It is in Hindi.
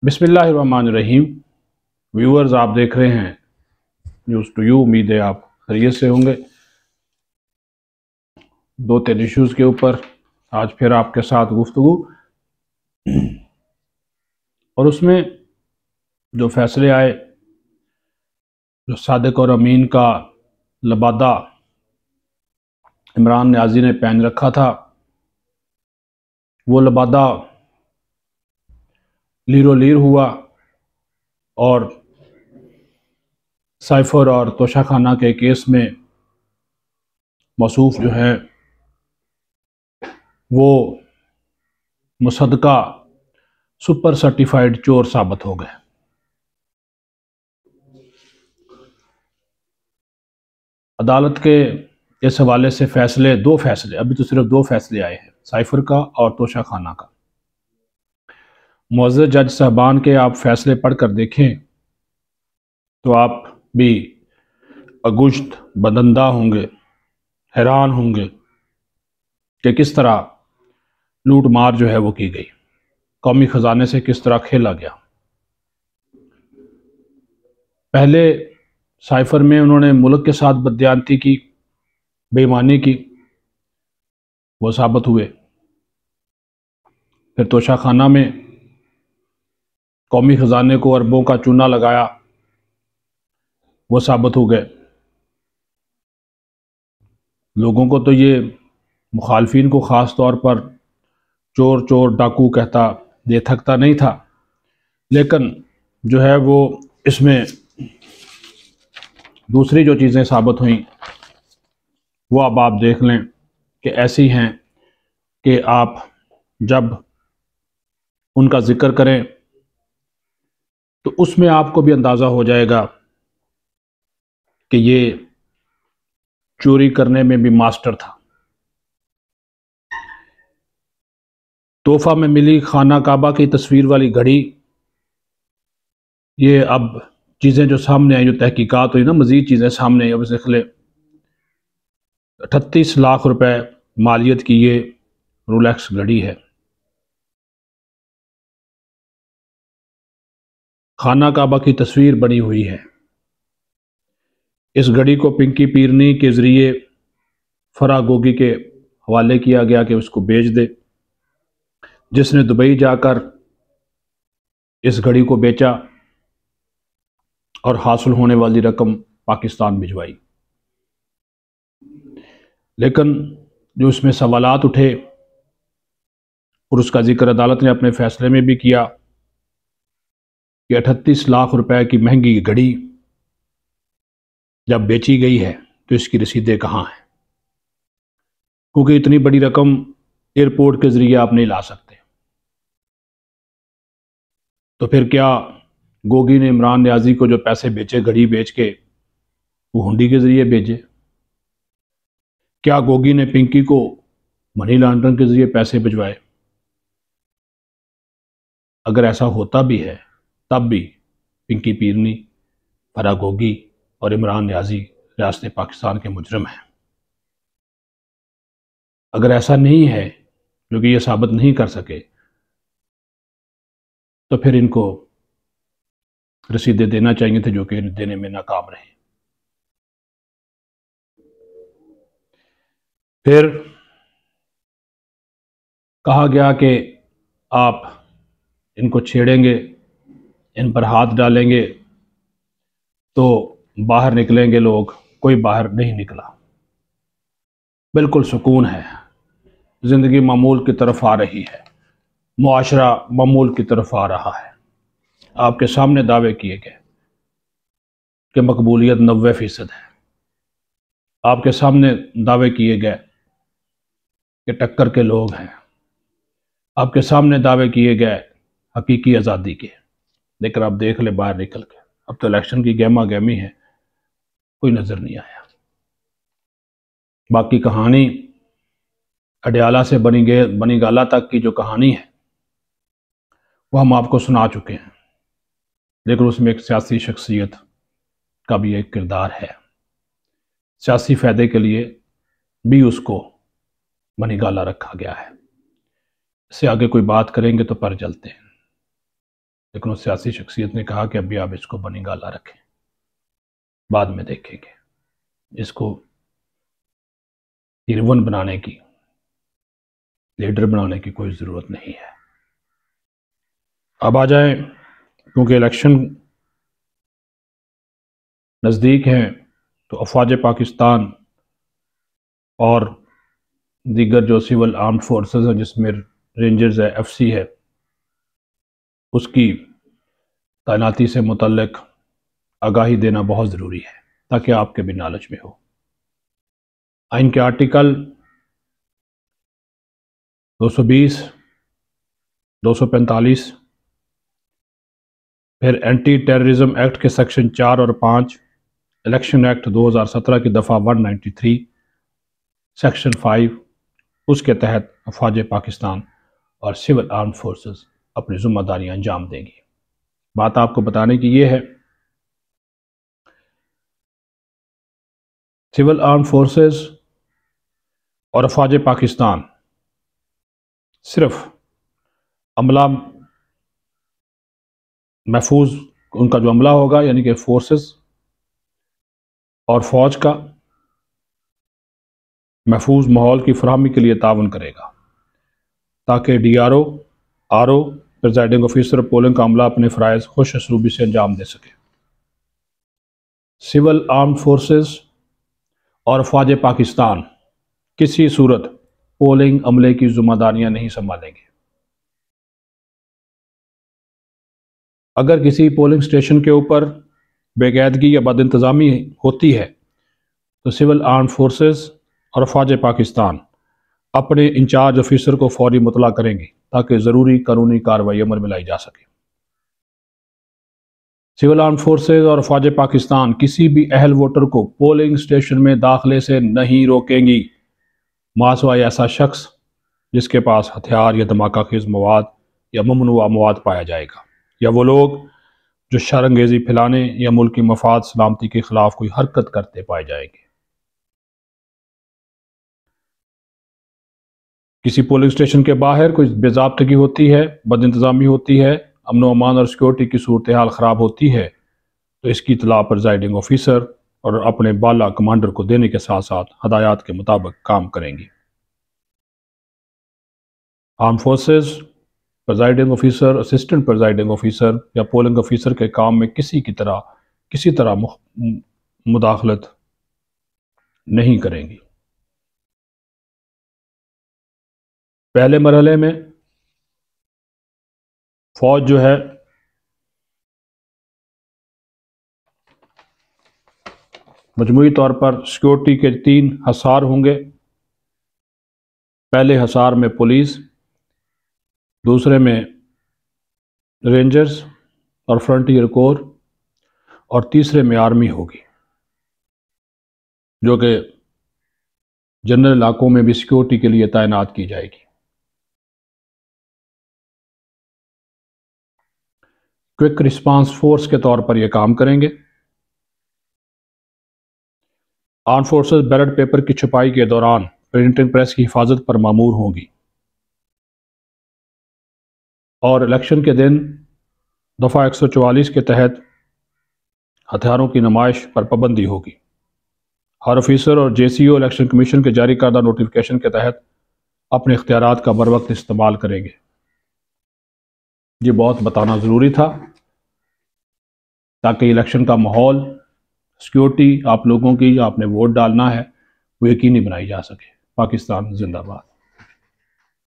बिस्मिल्लाहिर्रहमानिर्रहीम। व्यूअर्स, आप देख रहे हैं न्यूज़ टू यू। उम्मीद है आप खैरियत से होंगे। दो तीन इश्यूज़ के ऊपर आज फिर आपके साथ गुफ्तगू, और उसमें जो फैसले आए, जो सादिक और अमीन का लबादा इमरान न्याजी ने पहन रखा था, वो लबादा लीरो लीर हुआ और साइफर और तोशाखाना के केस में मौसूफ जो है वो मुसद्दका सुपर सर्टिफाइड चोर साबित हो गए। अदालत के इस हवाले से दो फैसले, अभी तो सिर्फ दो फैसले आए हैं, साइफर का और तोशाखाना का। मुअज़्ज़ज़ जज साहबान के आप फैसले पढ़ कर देखें तो आप भी अगुश्त बदंदा होंगे, हैरान होंगे कि किस तरह लूट मार जो है वो की गई, कौमी ख़जाने से किस तरह खेला गया। पहले साइफर में उन्होंने मुल्क के साथ बददियानती की, बेईमानी की, वो साबित हुए। फिर तोशाखाना में कौमी ख़जाने को अरबों का चूना लगाया, वो साबित हो गए। लोगों को तो ये, मुखालफिन को ख़ास तौर पर चोर चोर डाकू कहता दे थकता नहीं था, लेकिन जो है वो इसमें दूसरी जो चीज़ें साबित हुई वो अब आप देख लें कि ऐसी हैं कि आप जब उनका जिक्र करें तो उसमें आपको भी अंदाज़ा हो जाएगा कि ये चोरी करने में भी मास्टर था। तोहफा में मिली खाना काबा की तस्वीर वाली घड़ी, ये अब चीज़ें जो सामने आई, जो तहकीकात हुई ना, मज़ीद चीज़ें सामने आई। अब देख ले, 38 लाख रुपए मालियत की ये रोलेक्स घड़ी है। खाना काबा की तस्वीर बनी हुई है। इस घड़ी को पिंकी पीरनी के ज़रिए फराह गोगी के हवाले किया गया कि उसको बेच दे, जिसने दुबई जाकर इस घड़ी को बेचा और हासिल होने वाली रकम पाकिस्तान भिजवाई। लेकिन जो इसमें सवालात उठे और उसका जिक्र अदालत ने अपने फैसले में भी किया कि 38 लाख रुपए की महंगी घड़ी जब बेची गई है तो इसकी रसीदें कहाँ हैं, क्योंकि इतनी बड़ी रकम एयरपोर्ट के ज़रिए आप नहीं ला सकते। तो फिर क्या गोगी ने इमरान न्याजी को जो पैसे बेचे घड़ी बेच के, वो हुंडी के ज़रिए भेजे? क्या गोगी ने पिंकी को मनी लॉन्ड्रिंग के ज़रिए पैसे भिजवाए? अगर ऐसा होता भी है तब भी पिंकी पीरनी, फराह गोगी और इमरान न्याजी रियासत पाकिस्तान के मुजरिम हैं। अगर ऐसा नहीं है, क्योंकि ये साबित नहीं कर सके, तो फिर इनको रसीदें देना चाहिए थे, जो कि देने में नाकाम रहे। फिर कहा गया कि आप इनको छेड़ेंगे, इन पर हाथ डालेंगे तो बाहर निकलेंगे लोग। कोई बाहर नहीं निकला, बिल्कुल सुकून है, ज़िंदगी मामूल की तरफ आ रही है, मुआशरा मामूल की तरफ आ रहा है। आपके सामने दावे किए गए कि मकबूलियत 90% है। आपके सामने दावे किए गए कि टक्कर के लोग हैं। आपके सामने दावे किए गए हकीकी आज़ादी के। लेकिन आप देख ले बाहर निकल के, अब तो इलेक्शन की गहमा गहमी है, कोई नज़र नहीं आया। बाकी कहानी अडयाला से बनी गाला तक की जो कहानी है वो हम आपको सुना चुके हैं, लेकिन उसमें एक सियासी शख्सियत का भी एक किरदार है। सियासी फ़ायदे के लिए भी उसको बनी गाला रखा गया है। इससे आगे कोई बात करेंगे तो पर जलते हैं। लेकिन उस सियासी शख्सियत ने कहा कि अभी आप इसको बनी गाला रखें, बाद में देखेंगे, इसको हिरवन बनाने की, लीडर बनाने की कोई ज़रूरत नहीं है। अब आ जाएं, क्योंकि इलेक्शन नज़दीक हैं, तो अफवाज पाकिस्तान और दीगर जो सिविल आर्म्ड फोर्सेस हैं, जिसमें रेंजर्स है, FC है, उसकी तैनाती से मुतल्लिक आगाही देना बहुत ज़रूरी है ताकि आपके भी नॉलेज में हो। आइन के आर्टिकल 220, 245, फिर एंटी टेररिज्म एक्ट के सेक्शन 4 और 5, इलेक्शन एक्ट 2017 की दफ़ा 193, सेक्शन 5, उसके तहत अफवाज पाकिस्तान और सिविल आर्म फोर्सेस अपनी जिम्मेदारियां अंजाम देंगी। बात आपको बताने की ये है, सिविल आर्म फोर्सेस और अफवाज पाकिस्तान सिर्फ अमला महफूज, उनका जो अमला होगा यानी कि फोर्सेस और फौज का महफूज माहौल की फराहमी के लिए तावन करेगा ताकि DRO, RO, presiding officer, polling का अमला अपने फ़राइज़ खुश असलूबी से अंजाम दे सके। सिविल आर्म्ड फोर्सेस और अफवाज पाकिस्तान किसी सूरत पोलिंग अमले की जिम्मेदारियां नहीं संभालेंगे। अगर किसी पोलिंग स्टेशन के ऊपर बेकायदगी या बदइंतज़ामी होती है तो सिविल आर्म्ड फोर्सेस और अफवाज पाकिस्तान अपने इंचार्ज ऑफिसर को फौरी मुतला करेंगे ताकि ज़रूरी कानूनी कार्रवाई अमल में लाई जा सके। सिविल आर्म्ड फोर्सेस और अफवाज पाकिस्तान किसी भी अहल वोटर को पोलिंग स्टेशन में दाखिले से नहीं रोकेंगी, मासवाए ऐसा शख्स जिसके पास हथियार या धमाकाखेज मवाद या ममनुआ मवाद पाया जाएगा, या वो लोग जो शरअंगेज़ी फैलाने या मुल्क की मफाद सलामती के खिलाफ कोई हरकत करते पाए जाएंगे। किसी पोलिंग स्टेशन के बाहर कोई बेज़ाब्तगी होती है, बदइंतज़ामी होती है, अमन व अमान और सिक्योरिटी की सूरत हाल ख़राब होती है, तो इसकी इतला प्रिजाइडिंग ऑफिसर और अपने बाला कमांडर को देने के साथ साथ हदायत के मुताबिक काम करेंगी। Arm forces, presiding officer, assistant presiding officer या पोलिंग ऑफिसर के काम में किसी तरह मुदाखलत नहीं करेंगी। पहले मरहले में फौज जो है मजमूई तौर पर सिक्योरिटी के 3 हसार होंगे। पहले हसार में पुलिस, दूसरे में रेंजर्स और फ्रंटियर कोर, और तीसरे में आर्मी होगी जो कि जनरल इलाकों में भी सिक्योरिटी के लिए तैनात की जाएगी। क्विक रिस्पांस फोर्स के तौर पर यह काम करेंगे। आर्म फोर्सेस बैलेट पेपर की छपाई के दौरान प्रिंटिंग प्रेस की हिफाजत पर मामूर होंगी और इलेक्शन के दिन दफ़ा 144 के तहत हथियारों की नुमाइश पर पाबंदी होगी। हर ऑफिसर और JCO इलेक्शन कमीशन के जारी करदा नोटिफिकेशन के तहत अपने इख्तियारात का बर वक्त इस्तेमाल करेंगे। ये बहुत बताना ज़रूरी था ताकि इलेक्शन का माहौल, सिक्योरिटी आप लोगों की, आपने वोट डालना है, वो यकीनी बनाई जा सके। पाकिस्तान जिंदाबाद।